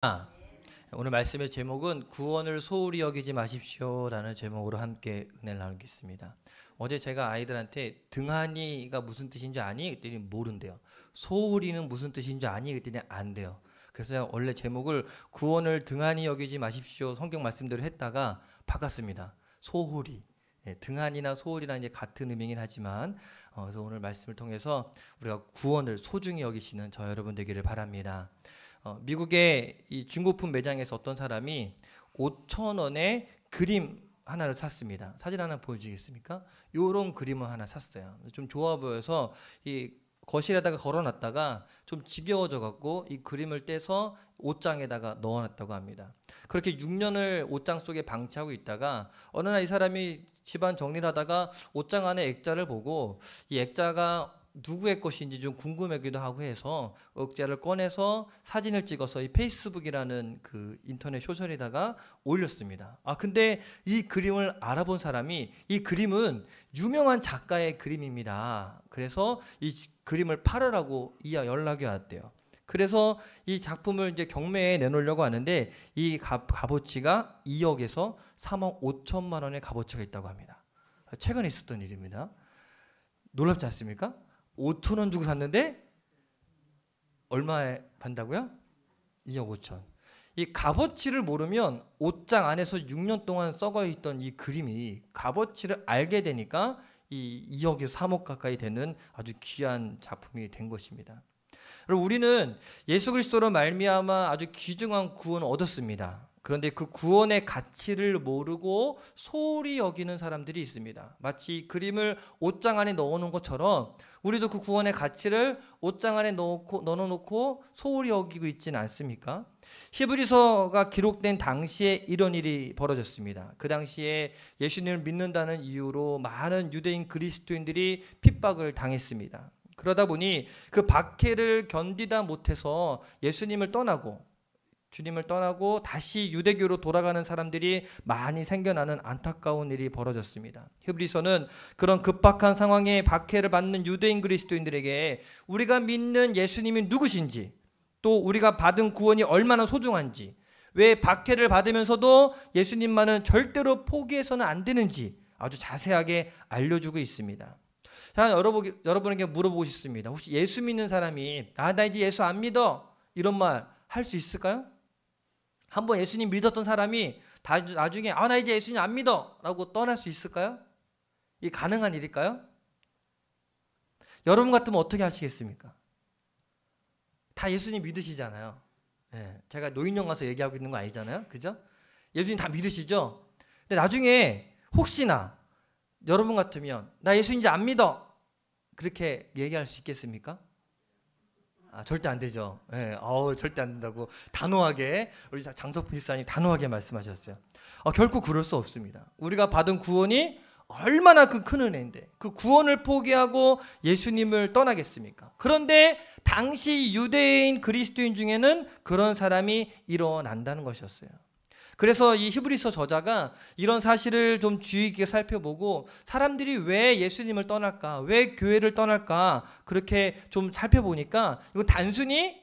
아, 오늘 말씀의 제목은 구원을 소홀히 여기지 마십시오라는 제목으로 함께 은혜를 나누겠습니다. 어제 제가 아이들한테 등한이가 무슨 뜻인지 아니? 그랬더니 모른대요. 소홀히는 무슨 뜻인지 아니? 그랬더니 안 돼요. 그래서 제가 원래 제목을 구원을 등한히 여기지 마십시오 성경 말씀대로 했다가 바꿨습니다. 소홀히. 등한이나 소홀이나 이제 같은 의미긴 하지만 그래서 오늘 말씀을 통해서 우리가 구원을 소중히 여기시는 저 여러분 되기를 바랍니다. 미국의 이 중고품 매장에서 어떤 사람이 5,000원에 그림 하나를 샀습니다. 사진 하나 보여주시겠습니까? 요런 그림을 하나 샀어요. 좀 좋아 보여서 이 거실에다가 걸어놨다가 좀 지겨워져 갖고 이 그림을 떼서 옷장에다가 넣어놨다고 합니다. 그렇게 6년을 옷장 속에 방치하고 있다가 어느 날 이 사람이 집안 정리를 하다가 옷장 안에 액자를 보고 이 액자가 누구의 것인지 좀 궁금하기도 하고 해서 액자를 꺼내서 사진을 찍어서 이 페이스북이라는 그 인터넷 소셜에다가 올렸습니다. 근데 이 그림을 알아본 사람이 이 그림은 유명한 작가의 그림입니다. 그래서 이 그림을 팔으라고 연락이 왔대요. 그래서 이 작품을 이제 경매에 내놓으려고 하는데 이 값어치가 2억에서 3억 5천만 원의 값어치가 있다고 합니다. 최근에 있었던 일입니다. 놀랍지 않습니까? 5천 원 주고 샀는데 얼마에 판다고요? 2억 5천. 이 값어치를 모르면 옷장 안에서 6년 동안 썩어 있던 이 그림이 값어치를 알게 되니까 이 2억에서 3억 가까이 되는 아주 귀한 작품이 된 것입니다. 그리고 우리는 예수 그리스도로 말미암아 아주 귀중한 구원을 얻었습니다. 그런데 그 구원의 가치를 모르고 소홀히 여기는 사람들이 있습니다. 마치 이 그림을 옷장 안에 넣어놓은 것처럼 우리도 그 구원의 가치를 옷장 안에 넣어놓고 소홀히 여기고 있지는 않습니까? 히브리서가 기록된 당시에 이런 일이 벌어졌습니다. 그 당시에 예수님을 믿는다는 이유로 많은 유대인 그리스도인들이 핍박을 당했습니다. 그러다 보니 그 박해를 견디다 못해서 예수님을 떠나고 주님을 떠나고 다시 유대교로 돌아가는 사람들이 많이 생겨나는 안타까운 일이 벌어졌습니다. 히브리서는 그런 급박한 상황에 박해를 받는 유대인 그리스도인들에게 우리가 믿는 예수님이 누구신지, 또 우리가 받은 구원이 얼마나 소중한지, 왜 박해를 받으면서도 예수님만은 절대로 포기해서는 안 되는지 아주 자세하게 알려주고 있습니다. 자, 여러분에게 물어보고 싶습니다. 혹시 예수 믿는 사람이 나 이제 예수 안 믿어 이런 말 할 수 있을까요? 한번 예수님 믿었던 사람이 나중에 나 이제 예수님 안 믿어 라고 떠날 수 있을까요? 이게 가능한 일일까요? 여러분 같으면 어떻게 하시겠습니까? 다 예수님 믿으시잖아요. 제가 노인정 가서 얘기하고 있는 거 아니잖아요. 그죠? 예수님 다 믿으시죠? 근데 나중에 혹시나 여러분 같으면 나 예수님 이제 안 믿어 그렇게 얘기할 수 있겠습니까? 절대 안 되죠. 절대 안 된다고 단호하게 우리 장석훈 집사님 단호하게 말씀하셨어요. 결코 그럴 수 없습니다. 우리가 받은 구원이 얼마나 큰 은혜인데 그 구원을 포기하고 예수님을 떠나겠습니까? 그런데 당시 유대인 그리스도인 중에는 그런 사람이 일어난다는 것이었어요. 그래서 이 히브리서 저자가 이런 사실을 좀 주의 깊게 살펴보고 사람들이 왜 예수님을 떠날까, 왜 교회를 떠날까 그렇게 좀 살펴보니까 이거 단순히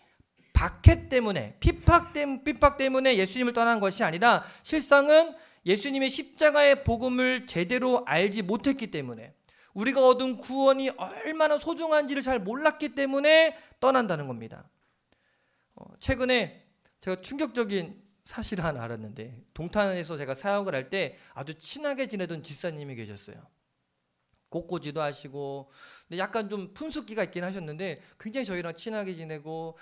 박해 때문에 핍박 때문에 예수님을 떠난 것이 아니라 실상은 예수님의 십자가의 복음을 제대로 알지 못했기 때문에 우리가 얻은 구원이 얼마나 소중한지를 잘 몰랐기 때문에 떠난다는 겁니다. 최근에 제가 충격적인 사실 하나 알았는데 동탄에서 제가 사역을 할 때 아주 친하게 지내던 집사님이 계셨어요. 꽃꽂이도 하시고 근데 약간 좀 푼숙기가 있긴 하셨는데 굉장히 저희랑 친하게 지내고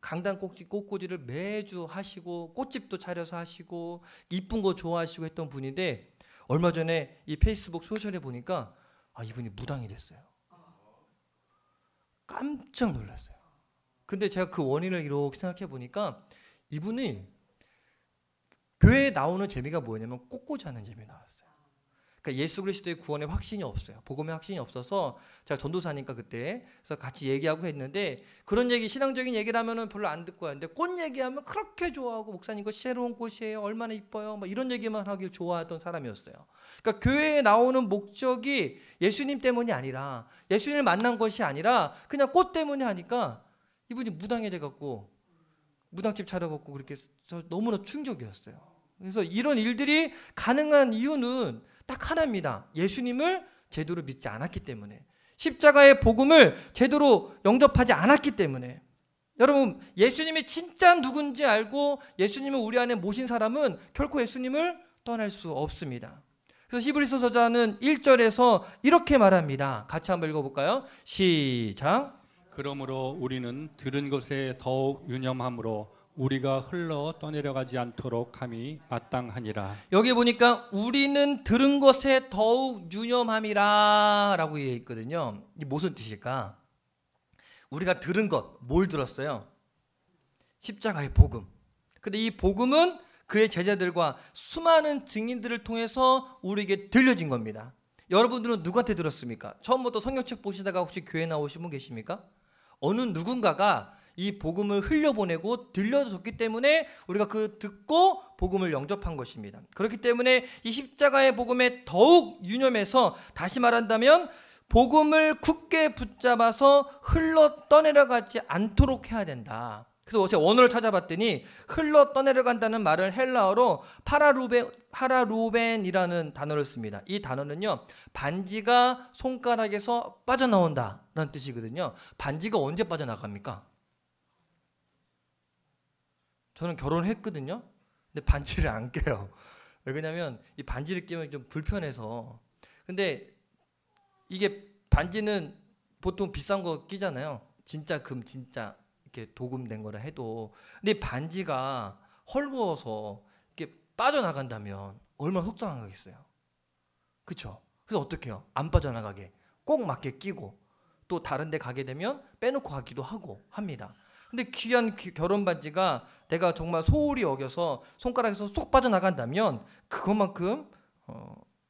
강단 꽃꽂이를 매주 하시고 꽃집도 차려서 하시고 이쁜 거 좋아하시고 했던 분인데 얼마 전에 이 페이스북 소셜에 보니까 이분이 무당이 됐어요. 깜짝 놀랐어요. 근데 제가 그 원인을 이렇게 생각해 보니까 이분이 교회에 나오는 재미가 뭐냐면 꽃꽂이 하는 재미 나왔어요. 그러니까 예수 그리스도의 구원에 확신이 없어요. 복음에 확신이 없어서 제가 전도사니까 그때 그래서 같이 얘기하고 했는데 그런 얘기 신앙적인 얘기를 하면은 별로 안 듣고 하는데 꽃 얘기하면 그렇게 좋아하고 목사님 이거 새로운 꽃이에요. 얼마나 이뻐요. 이런 얘기만 하길 좋아하던 사람이었어요. 그러니까 교회에 나오는 목적이 예수님 때문이 아니라 예수님을 만난 것이 아니라 그냥 꽃 때문에 하니까 이분이 무당이 돼갖고 무당집 차려갖고 그렇게 너무나 충격이었어요. 그래서 이런 일들이 가능한 이유는 딱 하나입니다. 예수님을 제대로 믿지 않았기 때문에, 십자가의 복음을 제대로 영접하지 않았기 때문에. 여러분, 예수님이 진짜 누군지 알고 예수님을 우리 안에 모신 사람은 결코 예수님을 떠날 수 없습니다. 그래서 히브리서 저자는 1절에서 이렇게 말합니다. 같이 한번 읽어볼까요? 시작. 그러므로 우리는 들은 것에 더욱 유념함으로 우리가 흘러 떠내려가지 않도록 함이 마땅하니라. 여기 보니까 우리는 들은 것에 더욱 유념함이라 라고 얘기해 있거든요. 이게 무슨 뜻일까? 우리가 들은 것, 뭘 들었어요? 십자가의 복음. 근데 이 복음은 그의 제자들과 수많은 증인들을 통해서 우리에게 들려진 겁니다. 여러분들은 누구한테 들었습니까? 처음부터 성경책 보시다가 혹시 교회 나오신 분 계십니까? 어느 누군가가 이 복음을 흘려보내고 들려줬기 때문에 우리가 그 듣고 복음을 영접한 것입니다. 그렇기 때문에 이 십자가의 복음에 더욱 유념해서, 다시 말한다면 복음을 굳게 붙잡아서 흘러 떠내려가지 않도록 해야 된다. 그래서 제가 원어를 찾아봤더니 흘러 떠내려간다는 말을 헬라어로 파라루벤이라는 단어를 씁니다. 이 단어는요, 반지가 손가락에서 빠져나온다라는 뜻이거든요. 반지가 언제 빠져나갑니까? 저는 결혼했거든요. 근데 반지를 안 껴요. 왜냐면 이 반지를 끼면 좀 불편해서. 근데 이게 반지는 보통 비싼 거 끼잖아요. 진짜 금, 진짜 이렇게 도금된 거라 해도. 근데 반지가 헐거워서 이렇게 빠져나간다면 얼마나 속상하겠어요. 그렇죠? 그래서 어떻게 해요? 안 빠져나가게 꼭 맞게 끼고, 또 다른 데 가게 되면 빼놓고 가기도 하고 합니다. 근데 귀한 결혼 반지가 내가 정말 소홀히 여겨서 손가락에서 쏙 빠져나간다면 그것만큼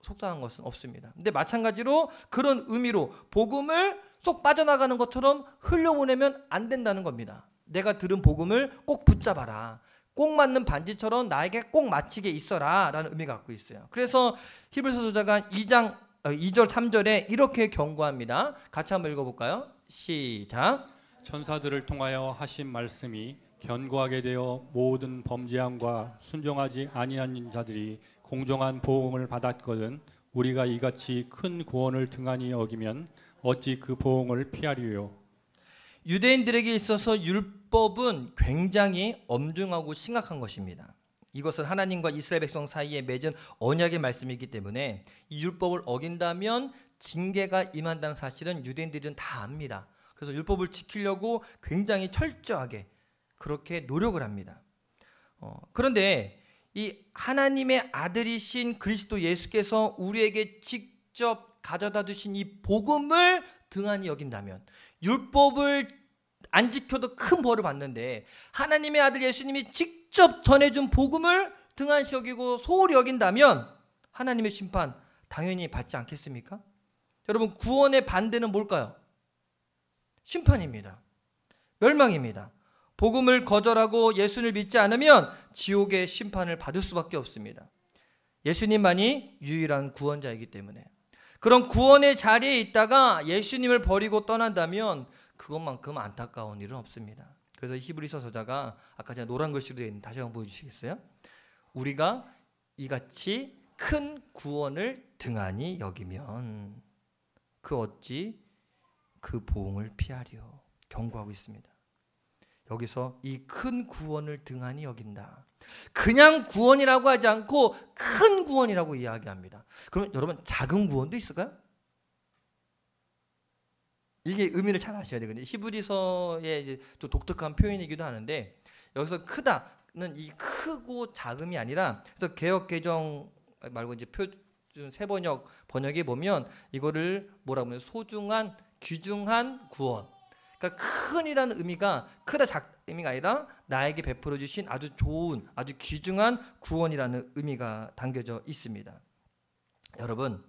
속상한 것은 없습니다. 근데 마찬가지로 그런 의미로 복음을 쏙 빠져나가는 것처럼 흘려보내면 안 된다는 겁니다. 내가 들은 복음을 꼭 붙잡아라. 꼭 맞는 반지처럼 나에게 꼭 맞히게 있어라 라는 의미가 갖고 있어요. 그래서 히브리서 저자가 2절 3절에 이렇게 경고합니다. 같이 한번 읽어볼까요? 시작. 천사들을 통하여 하신 말씀이 견고하게 되어 모든 범죄함과 순종하지 아니한 자들이 공정한 보응을 받았거든 우리가 이같이 큰 구원을 등한히 여기면 어찌 그 보응을 피하리요. 유대인들에게 있어서 율법은 굉장히 엄중하고 심각한 것입니다. 이것은 하나님과 이스라엘 백성 사이에 맺은 언약의 말씀이기 때문에 이 율법을 어긴다면 징계가 임한다는 사실은 유대인들은 다 압니다. 그래서 율법을 지키려고 굉장히 철저하게 그렇게 노력을 합니다. 그런데 이 하나님의 아들이신 그리스도 예수께서 우리에게 직접 가져다 주신 이 복음을 등한히 여긴다면, 율법을 안 지켜도 큰 벌을 받는데 하나님의 아들 예수님이 직접 전해준 복음을 등한시 여기고 소홀히 여긴다면 하나님의 심판 당연히 받지 않겠습니까? 여러분, 구원의 반대는 뭘까요? 심판입니다. 멸망입니다. 복음을 거절하고 예수를 믿지 않으면 지옥의 심판을 받을 수밖에 없습니다. 예수님만이 유일한 구원자이기 때문에. 그런 구원의 자리에 있다가 예수님을 버리고 떠난다면 그것만큼 안타까운 일은 없습니다. 그래서 히브리서 저자가 아까 제가 노란 글씨로 되어 있는, 다시 한번 보여주시겠어요? 우리가 이같이 큰 구원을 등한히 여기면 그 어찌 그 보응을 피하리요. 경고하고 있습니다. 여기서 이 큰 구원을 등한히 여긴다. 그냥 구원이라고 하지 않고 큰 구원이라고 이야기합니다. 그러면 여러분, 작은 구원도 있을까요? 이게 의미를 잘 아셔야 되거든요. 히브리서의 이제 좀 독특한 표현이기도 하는데, 여기서 크다는 이 크고 작음이 아니라, 그래서 개역 개정 말고 이제 새번역 번역에 보면 이거를 뭐라고 하면 소중한, 귀중한 구원. 그러니까 큰이라는 의미가 크다 작 의미가 아니라 나에게 베풀어 주신 아주 좋은, 아주 귀중한 구원이라는 의미가 담겨져 있습니다. 여러분,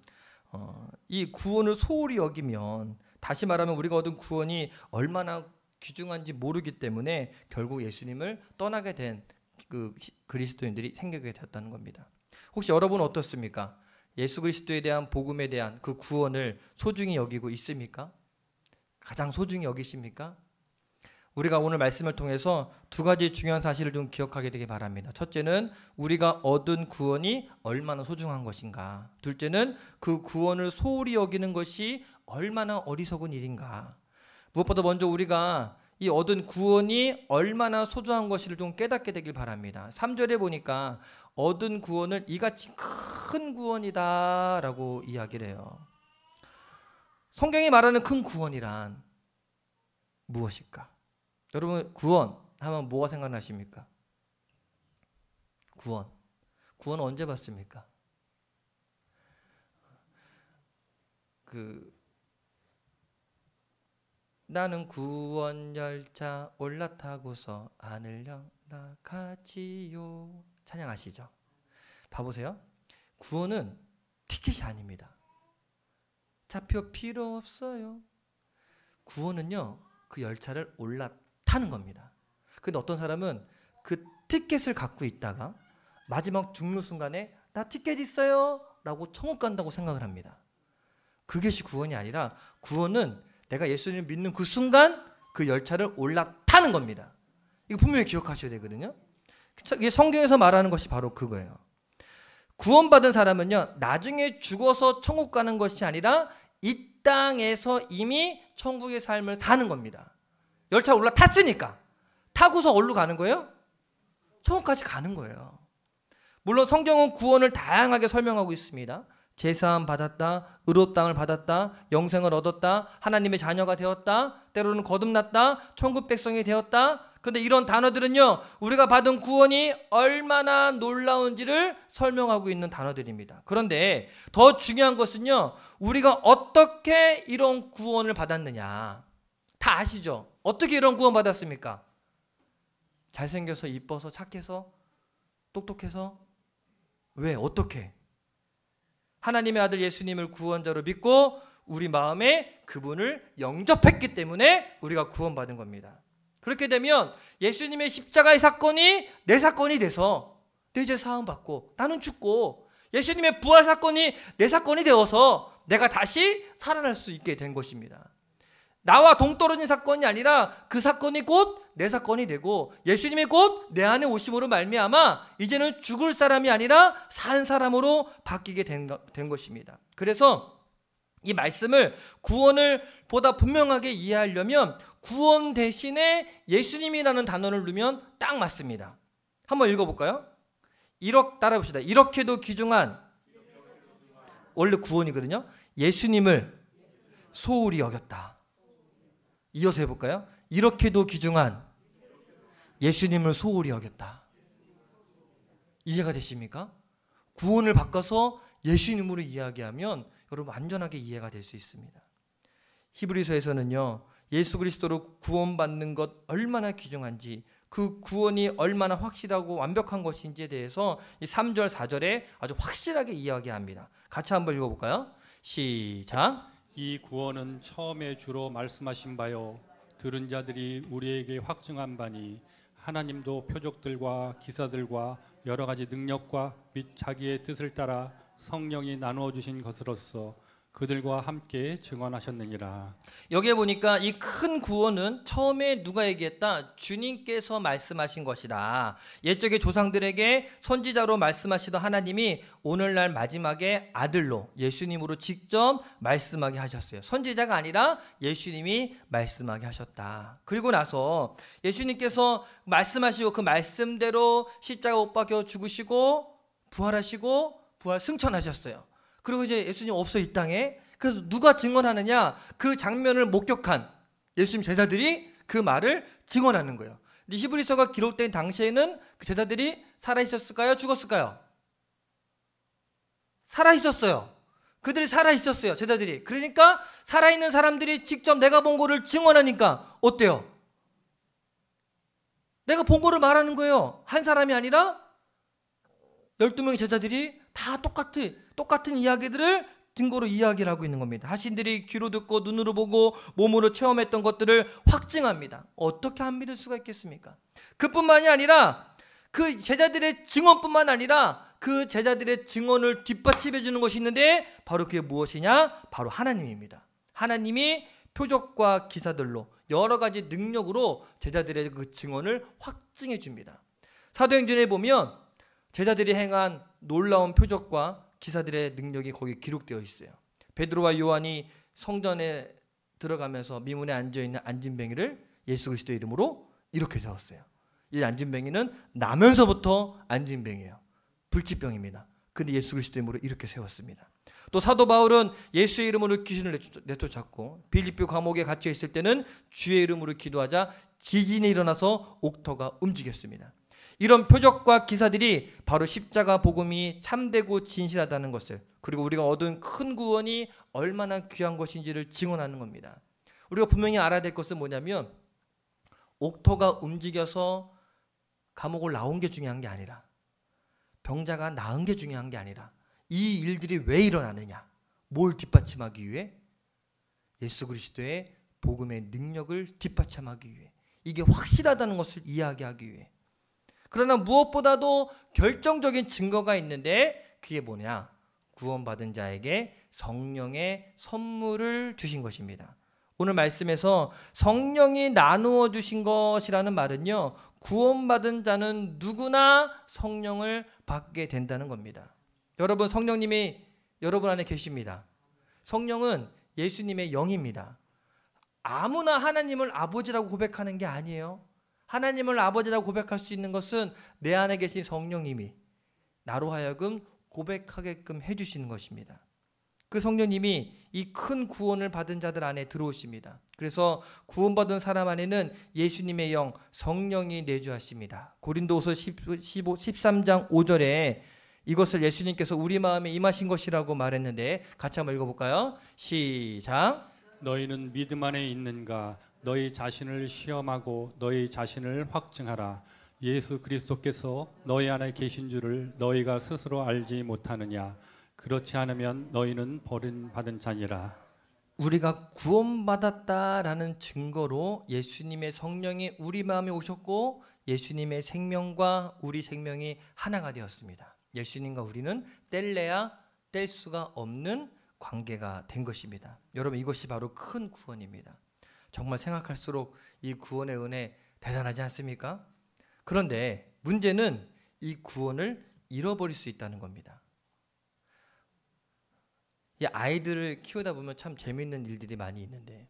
이 구원을 소홀히 여기면, 다시 말하면 우리가 얻은 구원이 얼마나 귀중한지 모르기 때문에 결국 예수님을 떠나게 된 그 그리스도인들이 생기게 되었다는 겁니다. 혹시 여러분은 어떻습니까? 예수 그리스도에 대한 복음에 대한 그 구원을 소중히 여기고 있습니까? 가장 소중히 여기십니까? 우리가 오늘 말씀을 통해서 두 가지 중요한 사실을 좀 기억하게 되기 바랍니다. 첫째는 우리가 얻은 구원이 얼마나 소중한 것인가. 둘째는 그 구원을 소홀히 여기는 것이 얼마나 어리석은 일인가. 무엇보다 먼저 우리가 이 얻은 구원이 얼마나 소중한 것을 좀 깨닫게 되길 바랍니다. 3절에 보니까 얻은 구원을 이같이 큰 구원이다 라고 이야기를 해요. 성경이 말하는 큰 구원이란 무엇일까? 여러분, 구원 하면 뭐가 생각나십니까? 구원 언제 봤습니까? 나는 구원 열차 올라타고서 하늘 나가지요. 찬양하시죠? 봐보세요. 구원은 티켓이 아닙니다. 좌표 필요 없어요. 구원은요, 그 열차를 올라타는 겁니다. 근데 어떤 사람은 그 티켓을 갖고 있다가 마지막 죽는 순간에 나 티켓 있어요 라고 천국 간다고 생각을 합니다. 그것이 구원이 아니라 구원은 내가 예수님을 믿는 그 순간 그 열차를 올라타는 겁니다. 이거 분명히 기억하셔야 되거든요. 이게 성경에서 말하는 것이 바로 그거예요. 구원받은 사람은요, 나중에 죽어서 천국 가는 것이 아니라 이 땅에서 이미 천국의 삶을 사는 겁니다. 열차 올라탔으니까. 타고서 어디로 가는 거예요? 천국까지 가는 거예요. 물론 성경은 구원을 다양하게 설명하고 있습니다. 제사함 받았다, 의롭 땅을 받았다, 영생을 얻었다, 하나님의 자녀가 되었다, 때로는 거듭났다, 천국 백성이 되었다. 근데 이런 단어들은요, 우리가 받은 구원이 얼마나 놀라운지를 설명하고 있는 단어들입니다. 그런데 더 중요한 것은요, 우리가 어떻게 이런 구원을 받았느냐. 다 아시죠? 어떻게 이런 구원 받았습니까? 잘생겨서, 이뻐서, 착해서, 똑똑해서? 왜? 어떻게? 하나님의 아들 예수님을 구원자로 믿고 우리 마음에 그분을 영접했기 때문에 우리가 구원받은 겁니다. 그렇게 되면 예수님의 십자가의 사건이 내 사건이 돼서 내 죄 사함 받고 나는 죽고, 예수님의 부활 사건이 내 사건이 되어서 내가 다시 살아날 수 있게 된 것입니다. 나와 동떨어진 사건이 아니라 그 사건이 곧 내 사건이 되고 예수님이 곧 내 안에 오심으로 말미암아 이제는 죽을 사람이 아니라 산 사람으로 바뀌게 된 것입니다. 그래서 이 말씀을 구원을 보다 분명하게 이해하려면 구원 대신에 예수님이라는 단어를 넣으면 딱 맞습니다. 한번 읽어볼까요? 따라해봅시다. 이렇게도 귀중한, 원래 구원이거든요. 예수님을 소홀히 여겼다. 이어서 해볼까요? 이렇게도 귀중한 예수님을 소홀히 여겼다. 이해가 되십니까? 구원을 바꿔서 예수님으로 이야기하면 여러분 완전하게 이해가 될 수 있습니다. 히브리서에서는요, 예수 그리스도로 구원받는 것 얼마나 귀중한지, 그 구원이 얼마나 확실하고 완벽한 것인지에 대해서 이 3절, 4절에 아주 확실하게 이야기합니다. 같이 한번 읽어볼까요? 시작. 이 구원은 처음에 주로 말씀하신 바요 들은 자들이 우리에게 확증한 바니 하나님도 표적들과 기사들과 여러 가지 능력과 및 자기의 뜻을 따라 성령이 나누어 주신 것으로서 그들과 함께 증언하셨느니라. 여기에 보니까 이 큰 구원은 처음에 누가 얘기했다? 주님께서 말씀하신 것이다. 옛적의 조상들에게 선지자로 말씀하시던 하나님이 오늘날 마지막에 아들로 예수님으로 직접 말씀하게 하셨어요. 선지자가 아니라 예수님이 말씀하게 하셨다. 그리고 나서 예수님께서 말씀하시고 그 말씀대로 십자가 못 박혀 죽으시고 부활하시고 부활 승천하셨어요. 그리고 이제 예수님 없어 이 땅에. 그래서 누가 증언하느냐? 그 장면을 목격한 예수님 제자들이 그 말을 증언하는 거예요. 근데 히브리서가 기록된 당시에는 그 제자들이 살아있었을까요? 죽었을까요? 살아있었어요. 그들이 살아있었어요, 제자들이. 그러니까 살아있는 사람들이 직접 내가 본 거를 증언하니까 어때요? 내가 본 거를 말하는 거예요. 한 사람이 아니라 12명의 제자들이 다 똑같은 이야기들을 증거로 이야기를 하고 있는 겁니다. 하신들이 귀로 듣고 눈으로 보고 몸으로 체험했던 것들을 확증합니다. 어떻게 안 믿을 수가 있겠습니까? 그뿐만이 아니라 그 제자들의 증언뿐만 아니라 그 제자들의 증언을 뒷받침해 주는 것이 있는데 바로 그게 무엇이냐? 바로 하나님입니다. 하나님이 표적과 기사들로 여러 가지 능력으로 제자들의 그 증언을 확증해 줍니다. 사도행전에 보면 제자들이 행한 놀라운 표적과 기사들의 능력이 거기 기록되어 있어요. 베드로와 요한이 성전에 들어가면서 미문에 앉아있는 안진뱅이를 예수 그리스도의 이름으로 이렇게 세웠어요. 이 안진뱅이는 나면서부터 안진뱅이에요. 불치병입니다. 근데 예수 그리스도의 이름으로 이렇게 세웠습니다. 또 사도 바울은 예수의 이름으로 귀신을 내쫓았고 빌립보 감옥에 갇혀 있을 때는 주의 이름으로 기도하자 지진이 일어나서 옥터가 움직였습니다. 이런 표적과 기사들이 바로 십자가 복음이 참되고 진실하다는 것을, 그리고 우리가 얻은 큰 구원이 얼마나 귀한 것인지를 증언하는 겁니다. 우리가 분명히 알아야 될 것은 뭐냐면 옥터가 움직여서 감옥을 나온 게 중요한 게 아니라, 병자가 나은 게 중요한 게 아니라, 이 일들이 왜 일어나느냐, 뭘 뒷받침하기 위해? 예수 그리스도의 복음의 능력을 뒷받침하기 위해, 이게 확실하다는 것을 이야기하기 위해. 그러나 무엇보다도 결정적인 증거가 있는데 그게 뭐냐? 구원받은 자에게 성령의 선물을 주신 것입니다. 오늘 말씀에서 성령이 나누어 주신 것이라는 말은요, 구원받은 자는 누구나 성령을 받게 된다는 겁니다. 여러분, 성령님이 여러분 안에 계십니다. 성령은 예수님의 영입니다. 아무나 하나님을 아버지라고 고백하는 게 아니에요. 하나님을 아버지라고 고백할 수 있는 것은 내 안에 계신 성령님이 나로 하여금 고백하게끔 해주시는 것입니다. 그 성령님이 이 큰 구원을 받은 자들 안에 들어오십니다. 그래서 구원받은 사람 안에는 예수님의 영, 성령이 내주하십니다. 고린도후서 13장 5절에 이것을 예수님께서 우리 마음에 임하신 것이라고 말했는데 같이 한번 읽어볼까요? 시작. 너희는 믿음 안에 있는가? 너희 자신을 시험하고 너희 자신을 확증하라. 예수 그리스도께서 너희 안에 계신 줄을 너희가 스스로 알지 못하느냐? 그렇지 않으면 너희는 버림받은 자니라. 우리가 구원받았다라는 증거로 예수님의 성령이 우리 마음에 오셨고 예수님의 생명과 우리 생명이 하나가 되었습니다. 예수님과 우리는 뗄래야 뗄 수가 없는 관계가 된 것입니다. 여러분, 이것이 바로 큰 구원입니다. 정말 생각할수록 이 구원의 은혜 대단하지 않습니까? 그런데 문제는 이 구원을 잃어버릴 수 있다는 겁니다. 이 아이들을 키우다 보면 참 재밌는 일들이 많이 있는데,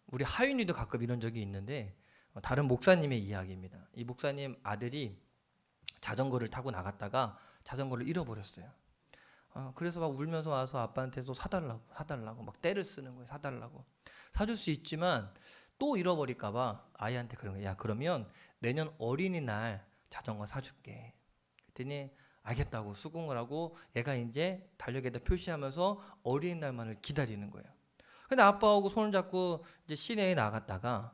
우리 하윤이도 가끔 이런 적이 있는데, 다른 목사님의 이야기입니다. 이 목사님 아들이 자전거를 타고 나갔다가 자전거를 잃어버렸어요. 그래서 막 울면서 와서 아빠한테도 사달라고 막 떼를 쓰는 거예요. 사달라고. 사줄 수 있지만 또 잃어버릴까 봐 아이한테 그런 거예요. 야, 그러면 내년 어린이날 자전거 사줄게. 그랬더니 알겠다고 수긍을 하고 얘가 이제 달력에다 표시하면서 어린이날만을 기다리는 거예요. 근데 아빠하고 손을 잡고 이제 시내에 나갔다가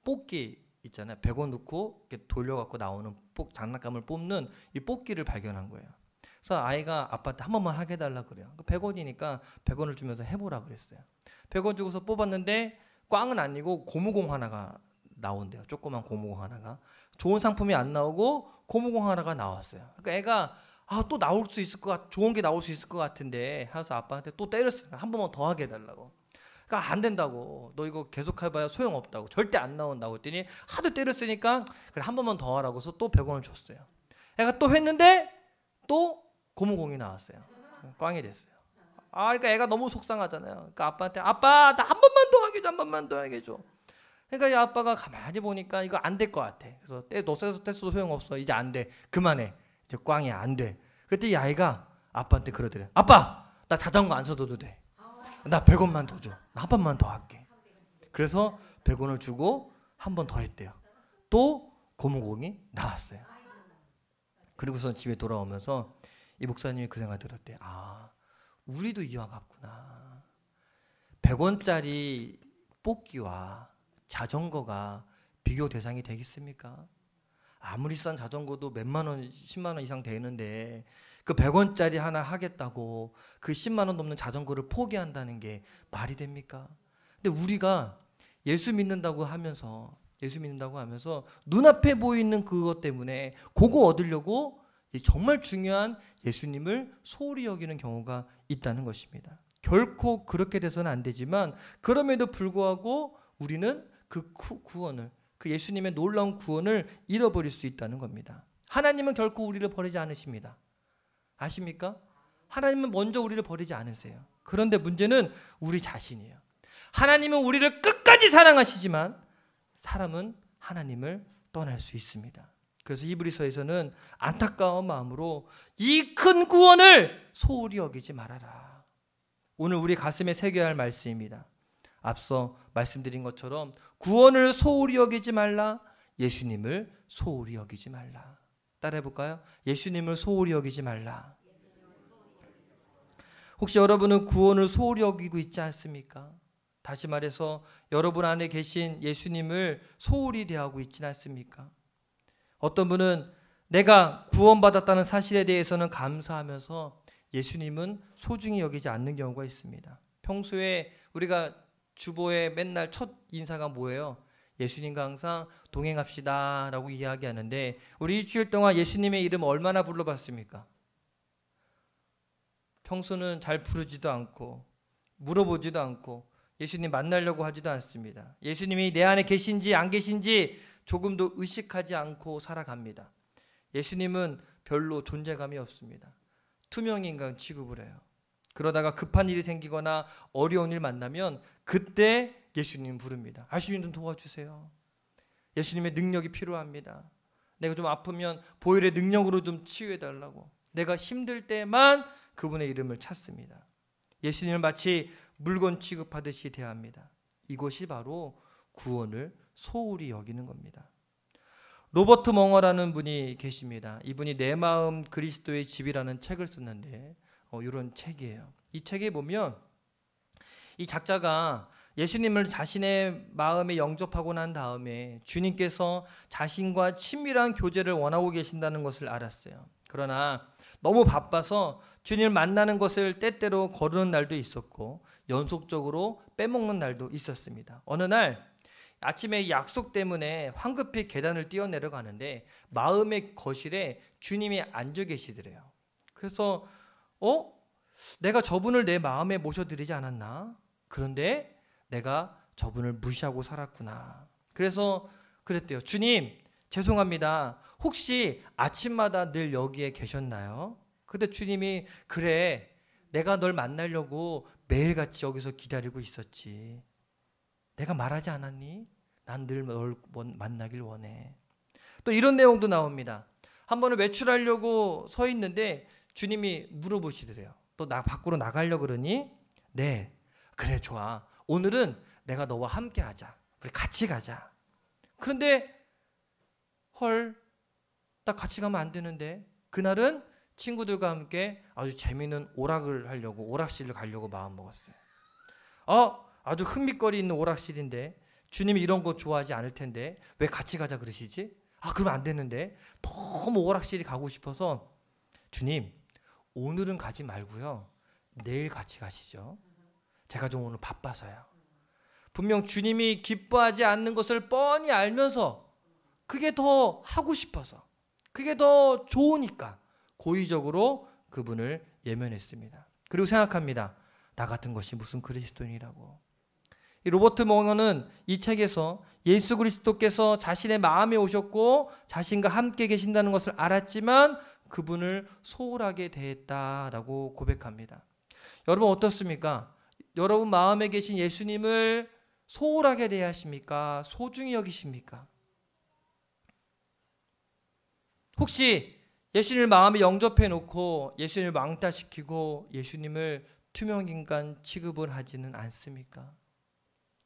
뽑기 있잖아요. 100원 넣고 이렇게 돌려갖고 나오는 장난감을 뽑는 이 뽑기를 발견한 거예요. 그래서 아이가 아빠한테 한 번만 하게 해달라 그래요. 100원이니까 100원을 주면서 해보라 그랬어요. 100원 주고서 뽑았는데 꽝은 아니고 고무공 하나가 나온대요. 조그만 고무공 하나가. 좋은 상품이 안 나오고 고무공 하나가 나왔어요. 그러니까 애가 또 나올 수 있을 것 같, 좋은 게 나올 수 있을 것 같은데 해서 아빠한테 또 때렸어요. 한 번만 더 하게 해달라고. 그러니까 안 된다고. 너 이거 계속 해봐야 소용없다고. 절대 안 나온다고 했더니 하도 때렸으니까 그래 한 번만 더 하라고 해서 또 100원을 줬어요. 애가 또 했는데 또 고무공이 나왔어요. 꽝이 됐어요. 그러니까 애가 너무 속상하잖아요. 그러니까 아빠한테 아빠 나 한 번만 더 하게 줘, 한 번만 더 하게 줘. 그러니까 이 아빠가 가만히 보니까 이거 안 될 것 같아. 그래서 너 떼서도 소용없어. 이제 안 돼. 그만해. 이제 꽝이 안 돼. 그때 이 아이가 아빠한테 그러더래. 아빠 나 자전거 안 사줘도 돼. 나 100원만 더 줘. 나 한 번만 더 할게. 그래서 100원을 주고 한 번 더 했대요. 또 고무공이 나왔어요. 그리고서 집에 돌아오면서 이 목사님이 그 생각 들었대. 우리도 이와 같구나. 100원짜리 뽑기와 자전거가 비교 대상이 되겠습니까? 아무리 싼 자전거도 몇만 원, 10만 원 이상 되는데 그 100원짜리 하나 하겠다고 그 10만 원 넘는 자전거를 포기한다는 게 말이 됩니까? 근데 우리가 예수 믿는다고 하면서 눈앞에 보이는 그것 때문에 그거 얻으려고 정말 중요한 예수님을 소홀히 여기는 경우가 있다는 것입니다. 결코 그렇게 돼서는 안 되지만 그럼에도 불구하고 우리는 그 구원을, 그 예수님의 놀라운 구원을 잃어버릴 수 있다는 겁니다. 하나님은 결코 우리를 버리지 않으십니다. 아십니까? 하나님은 먼저 우리를 버리지 않으세요. 그런데 문제는 우리 자신이에요. 하나님은 우리를 끝까지 사랑하시지만 사람은 하나님을 떠날 수 있습니다. 그래서 히브리서에서는 안타까운 마음으로 이 큰 구원을 소홀히 여기지 말아라. 오늘 우리 가슴에 새겨야 할 말씀입니다. 앞서 말씀드린 것처럼 구원을 소홀히 여기지 말라. 예수님을 소홀히 여기지 말라. 따라해 볼까요? 예수님을 소홀히 여기지 말라. 혹시 여러분은 구원을 소홀히 여기고 있지 않습니까? 다시 말해서 여러분 안에 계신 예수님을 소홀히 대하고 있지는 않습니까? 어떤 분은 내가 구원받았다는 사실에 대해서는 감사하면서 예수님은 소중히 여기지 않는 경우가 있습니다. 평소에 우리가 주보에 맨날 첫 인사가 뭐예요? 예수님과 항상 동행합시다 라고 이야기하는데 우리 일주일 동안 예수님의 이름 얼마나 불러봤습니까? 평소는 잘 부르지도 않고 물어보지도 않고 예수님 만나려고 하지도 않습니다. 예수님이 내 안에 계신지 안 계신지 조금도 의식하지 않고 살아갑니다. 예수님은 별로 존재감이 없습니다. 투명인간 취급을 해요. 그러다가 급한 일이 생기거나 어려운 일 만나면 그때 예수님 부릅니다. 예수님 좀 도와주세요. 예수님의 능력이 필요합니다. 내가 좀 아프면 보혈의 능력으로 좀 치유해달라고. 내가 힘들 때만 그분의 이름을 찾습니다. 예수님을 마치 물건 취급하듯이 대합니다. 이것이 바로 구원을 소홀히 여기는 겁니다. 로버트 멍어라는 분이 계십니다. 이분이 내 마음 그리스도의 집이라는 책을 썼는데 이런 책이에요. 이 책에 보면 이 작자가 예수님을 자신의 마음에 영접하고 난 다음에 주님께서 자신과 친밀한 교제를 원하고 계신다는 것을 알았어요. 그러나 너무 바빠서 주님을 만나는 것을 때때로 거르는 날도 있었고 연속적으로 빼먹는 날도 있었습니다. 어느 날 아침에 약속 때문에 황급히 계단을 뛰어내려가는데 마음의 거실에 주님이 앉아 계시더래요. 그래서 내가 저분을 내 마음에 모셔드리지 않았나? 그런데 내가 저분을 무시하고 살았구나. 그래서 그랬대요. 주님, 죄송합니다. 혹시 아침마다 늘 여기에 계셨나요? 근데 주님이 그래, 내가 널 만나려고 매일같이 여기서 기다리고 있었지. 내가 말하지 않았니? 난 늘 널 만나길 원해. 또 이런 내용도 나옵니다. 한 번은 외출하려고 서 있는데 주님이 물어보시더래요. 또 밖으로 나가려고 그러니? 네. 그래, 좋아. 오늘은 내가 너와 함께 하자. 우리 같이 가자. 그런데 딱 같이 가면 안 되는데 그날은 친구들과 함께 아주 재미있는 오락을 하려고 오락실을 가려고 마음먹었어요. 아주 흥미거리 있는 오락실인데 주님이 이런 거 좋아하지 않을 텐데 왜 같이 가자 그러시지? 그러면 안 되는데 너무 오락실이 가고 싶어서 주님, 오늘은 가지 말고요. 내일 같이 가시죠. 제가 좀 오늘 바빠서요. 분명 주님이 기뻐하지 않는 것을 뻔히 알면서 그게 더 하고 싶어서 그게 더 좋으니까 고의적으로 그분을 예면했습니다. 그리고 생각합니다. 나 같은 것이 무슨 그리스도인이라고. 이 로버트 멍어는 이 책에서 예수 그리스도께서 자신의 마음에 오셨고 자신과 함께 계신다는 것을 알았지만 그분을 소홀하게 대했다라고 고백합니다. 여러분 어떻습니까? 여러분 마음에 계신 예수님을 소홀하게 대하십니까? 소중히 여기십니까? 혹시 예수님을 마음에 영접해 놓고 예수님을 왕따시키고 예수님을 투명인간 취급을 하지는 않습니까?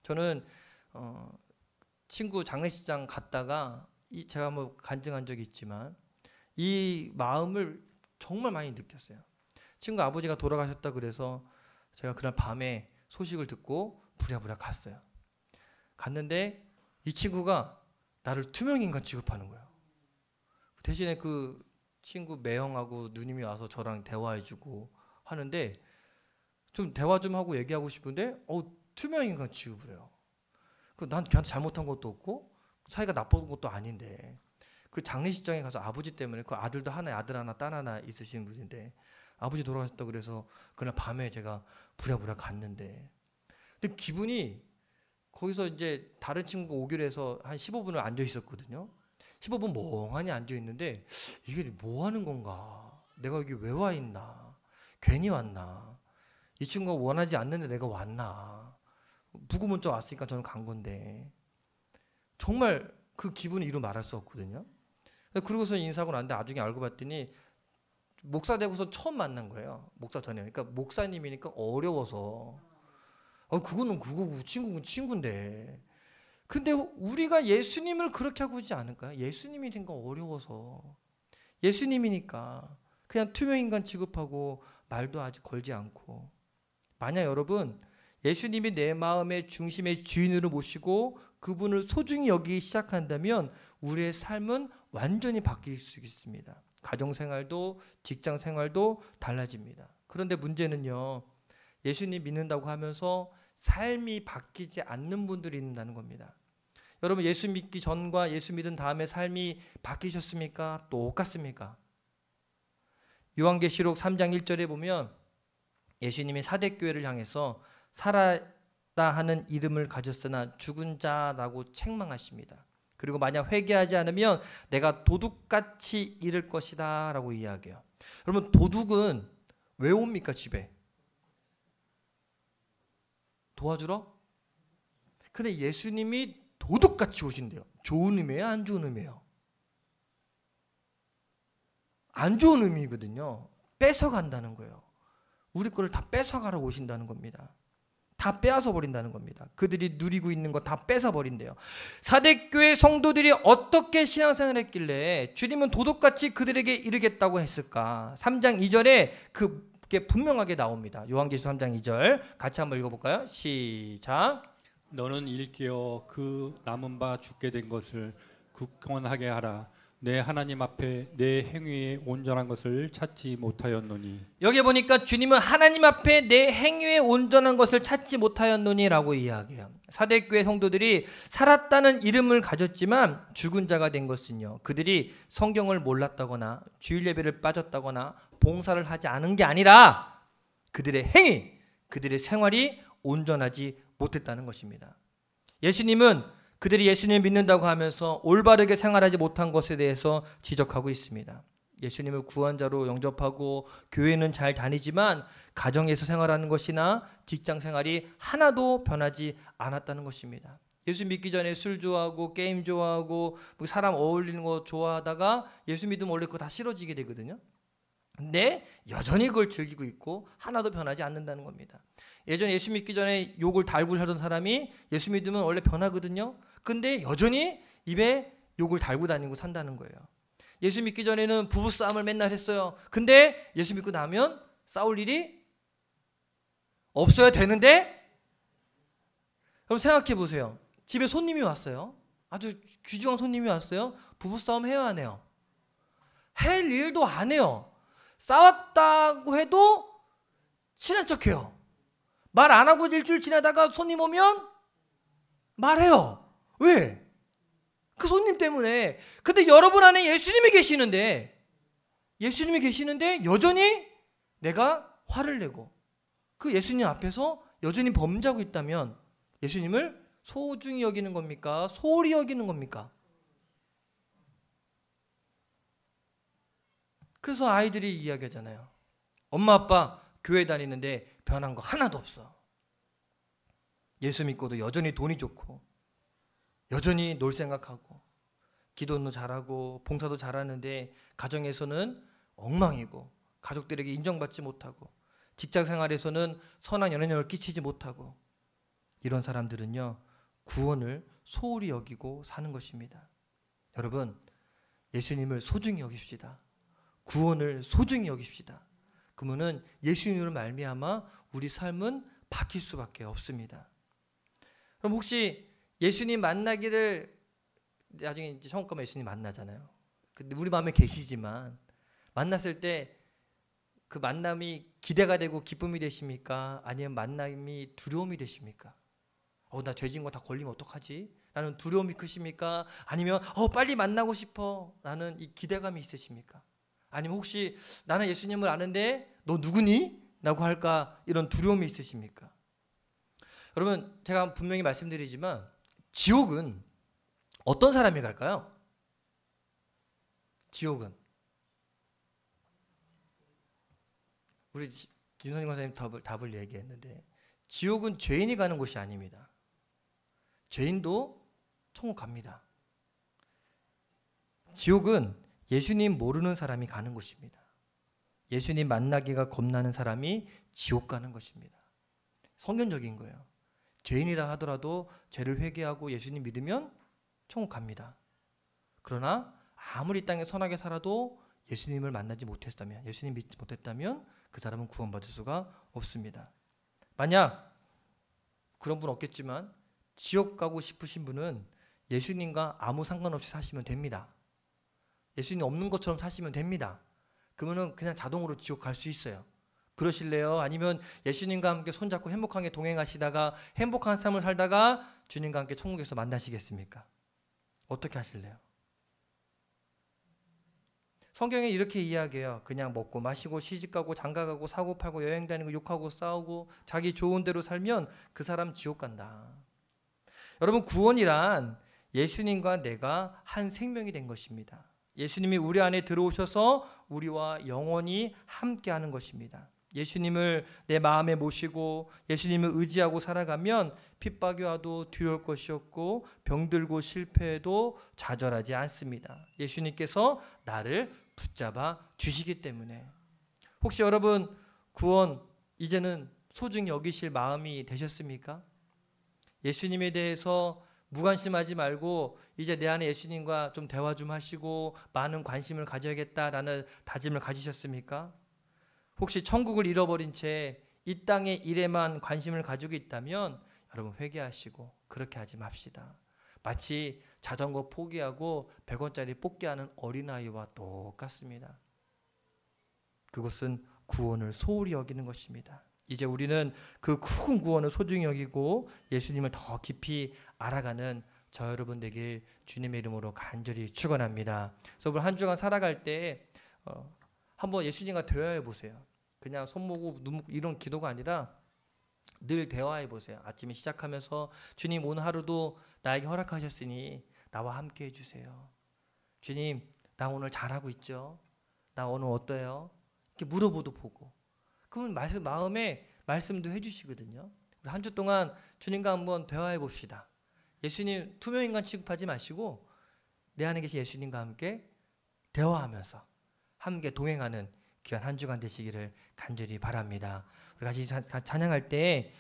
저는 친구 장례식장 갔다가 제가 뭐 간증한 적이 있지만 이 마음을 정말 많이 느꼈어요. 친구 아버지가 돌아가셨다 그래서 제가 그날 밤에 소식을 듣고 부랴부랴 갔어요. 갔는데 이 친구가 나를 투명인간 취급하는 거예요. 대신에 그 친구 매형하고 누님이 와서 저랑 대화해주고 하는데 좀 대화 좀 하고 얘기하고 싶은데 투명인간 취급을 해요. 난 걔한테 잘못한 것도 없고 사이가 나쁜 것도 아닌데 그 장례식장에 가서 아버지 때문에 그 아들도 하나, 아들 하나, 딸 하나 있으신 분인데 아버지 돌아가셨다 그래서 그날 밤에 제가 부랴부랴 갔는데 근데 기분이 거기서 이제 다른 친구가 오기로 해서 한 15분을 앉아 있었거든요. 15분 멍하니 앉아 있는데 이게 뭐 하는 건가? 내가 여기 왜 와 있나? 괜히 왔나? 이 친구가 원하지 않는데 내가 왔나? 부구문자 왔으니까 저는 간 건데 정말 그 기분을 이루 말할 수 없거든요. 그러고서 인사하고 났는데 나중에 알고 봤더니 목사 되고서 처음 만난 거예요. 목사 전에. 그러니까 목사님이니까 어려워서 그거는 그거고 친구는 친구인데 근데 우리가 예수님을 그렇게 하고 있지 않을까요? 예수님이니까 어려워서 예수님이니까 그냥 투명인간 취급하고 말도 아직 걸지 않고 만약 여러분 예수님이 내 마음의 중심의 주인으로 모시고 그분을 소중히 여기기 시작한다면 우리의 삶은 완전히 바뀔 수 있습니다. 가정생활도 직장생활도 달라집니다. 그런데 문제는요. 예수님 믿는다고 하면서 삶이 바뀌지 않는 분들이 있다는 겁니다. 여러분 예수 믿기 전과 예수 믿은 다음에 삶이 바뀌셨습니까? 똑같습니까? 요한계시록 3장 1절에 보면 예수님이 사대교회를 향해서 살았다 하는 이름을 가졌으나 죽은 자라고 책망하십니다. 그리고 만약 회개하지 않으면 내가 도둑같이 이를 것이다 라고 이야기해요. 여러분 도둑은 왜 옵니까 집에? 도와주러? 근데 예수님이 도둑같이 오신대요. 좋은 의미예요? 안 좋은 의미예요? 안 좋은 의미거든요. 뺏어간다는 거예요. 우리 거를 다 뺏어가라고 오신다는 겁니다. 다 빼앗아 버린다는 겁니다. 그들이 누리고 있는 거 다 뺏어 버린대요. 사대교회 성도들이 어떻게 신앙생활을 했길래 주님은 도둑같이 그들에게 이르겠다고 했을까? 3장 2절에 그게 분명하게 나옵니다. 요한계시록 3장 2절 같이 한번 읽어볼까요? 시작. 너는 일깨어 그 남은 바 죽게 된 것을 굳건하게 하라. 내 하나님 앞에 내 행위에 온전한 것을 찾지 못하였노니. 여기 보니까 주님은 하나님 앞에 내 행위에 온전한 것을 찾지 못하였노니 라고 이야기해요. 사대교회 성도들이 살았다는 이름을 가졌지만 죽은 자가 된 것은요, 그들이 성경을 몰랐다거나 주일 예배를 빠졌다거나 봉사를 하지 않은 게 아니라 그들의 행위, 그들의 생활이 온전하지 못했다는 것입니다. 예수님은 그들이 예수님을 믿는다고 하면서 올바르게 생활하지 못한 것에 대해서 지적하고 있습니다. 예수님을 구원자로 영접하고 교회는 잘 다니지만 가정에서 생활하는 것이나 직장 생활이 하나도 변하지 않았다는 것입니다. 예수 믿기 전에 술 좋아하고 게임 좋아하고 사람 어울리는 거 좋아하다가 예수 믿으면 원래 그거 다 싫어지게 되거든요. 근데 여전히 그걸 즐기고 있고 하나도 변하지 않는다는 겁니다. 예전에 예수 믿기 전에 욕을 달고 살던 사람이 예수 믿으면 원래 변하거든요. 근데 여전히 입에 욕을 달고 다니고 산다는 거예요. 예수 믿기 전에는 부부싸움을 맨날 했어요. 근데 예수 믿고 나면 싸울 일이 없어야 되는데, 여러분 생각해 보세요. 집에 손님이 왔어요. 아주 귀중한 손님이 왔어요. 부부싸움 해요, 안 해요? 할 일도 안 해요. 싸웠다고 해도 친한 척해요. 말 안 하고 일주일 지나다가 손님 오면 말해요. 왜? 그 손님 때문에. 근데 여러분 안에 예수님이 계시는데 여전히 내가 화를 내고 그 예수님 앞에서 여전히 범죄하고 있다면 예수님을 소중히 여기는 겁니까? 소홀히 여기는 겁니까? 그래서 아이들이 이야기하잖아요. 엄마 아빠 교회 다니는데 변한 거 하나도 없어. 예수 믿고도 여전히 돈이 좋고 여전히 놀 생각하고 기도는 잘하고 봉사도 잘하는데 가정에서는 엉망이고 가족들에게 인정받지 못하고 직장생활에서는 선한 영향력을 끼치지 못하고 이런 사람들은요 구원을 소홀히 여기고 사는 것입니다. 여러분 예수님을 소중히 여깁시다. 구원을 소중히 여깁시다. 그러면은 예수님으로 말미암아 우리 삶은 바뀔 수밖에 없습니다. 그럼 혹시 예수님 만나기를 나중에 이제 처음 가면 예수님 만나잖아요. 근데 우리 마음에 계시지만 만났을 때 그 만남이 기대가 되고 기쁨이 되십니까? 아니면 만남이 두려움이 되십니까? 나 죄진 거 다 걸리면 어떡하지? 라는 두려움이 크십니까? 아니면 빨리 만나고 싶어 라는 이 기대감이 있으십니까? 아니면 혹시 나는 예수님을 아는데 너 누구니? 라고 할까 이런 두려움이 있으십니까? 여러분 제가 분명히 말씀드리지만 지옥은 어떤 사람이 갈까요? 지옥은 우리 김선임 권사님 답을 얘기했는데 지옥은 죄인이 가는 곳이 아닙니다. 죄인도 천국 갑니다. 지옥은 예수님 모르는 사람이 가는 곳입니다. 예수님 만나기가 겁나는 사람이 지옥 가는 것입니다. 성경적인 거예요. 죄인이라 하더라도 죄를 회개하고 예수님 믿으면 천국 갑니다. 그러나 아무리 땅에 선하게 살아도 예수님을 만나지 못했다면, 예수님 믿지 못했다면 그 사람은 구원받을 수가 없습니다. 만약 그런 분 없겠지만 지옥 가고 싶으신 분은 예수님과 아무 상관없이 사시면 됩니다. 예수님 없는 것처럼 사시면 됩니다. 그러면 그냥 자동으로 지옥 갈 수 있어요. 그러실래요? 아니면 예수님과 함께 손잡고 행복하게 동행하시다가 행복한 삶을 살다가 주님과 함께 천국에서 만나시겠습니까? 어떻게 하실래요? 성경에 이렇게 이야기해요. 그냥 먹고 마시고 시집가고 장가가고 사고 팔고 여행 다니고 욕하고 싸우고 자기 좋은 대로 살면 그 사람 지옥 간다. 여러분 구원이란 예수님과 내가 한 생명이 된 것입니다. 예수님이 우리 안에 들어오셔서 우리와 영원히 함께하는 것입니다. 예수님을 내 마음에 모시고 예수님을 의지하고 살아가면 핍박이 와도 두려울 것이 없고 병들고 실패해도 좌절하지 않습니다. 예수님께서 나를 붙잡아 주시기 때문에. 혹시 여러분 구원 이제는 소중히 여기실 마음이 되셨습니까? 예수님에 대해서 무관심하지 말고 이제 내 안에 예수님과 좀 대화 좀 하시고 많은 관심을 가져야겠다라는 다짐을 가지셨습니까? 혹시 천국을 잃어버린 채 이 땅의 일에만 관심을 가지고 있다면 여러분 회개하시고 그렇게 하지 맙시다. 마치 자전거 포기하고 100원짜리 뽑기하는 어린아이와 똑같습니다. 그것은 구원을 소홀히 여기는 것입니다. 이제 우리는 그 큰 구원을 소중히 여기고 예수님을 더 깊이 알아가는 저 여러분 되길 주님의 이름으로 간절히 축원합니다. 그래서 오늘 한 주간 살아갈 때 한번 예수님과 대화해 보세요. 그냥 손 모으고 눈 모으고 이런 기도가 아니라 늘 대화해 보세요. 아침에 시작하면서 주님 오늘 하루도 나에게 허락하셨으니 나와 함께 해주세요. 주님 나 오늘 잘하고 있죠? 나 오늘 어때요? 이렇게 물어보도 보고 그러면 마음에 말씀도 해주시거든요. 우리 한 주 동안 주님과 한번 대화해 봅시다. 예수님 투명인간 취급하지 마시고 내 안에 계신 예수님과 함께 대화하면서 함께 동행하는 귀한 한 주간 되시기를 간절히 바랍니다. 우리 같이 찬양할 때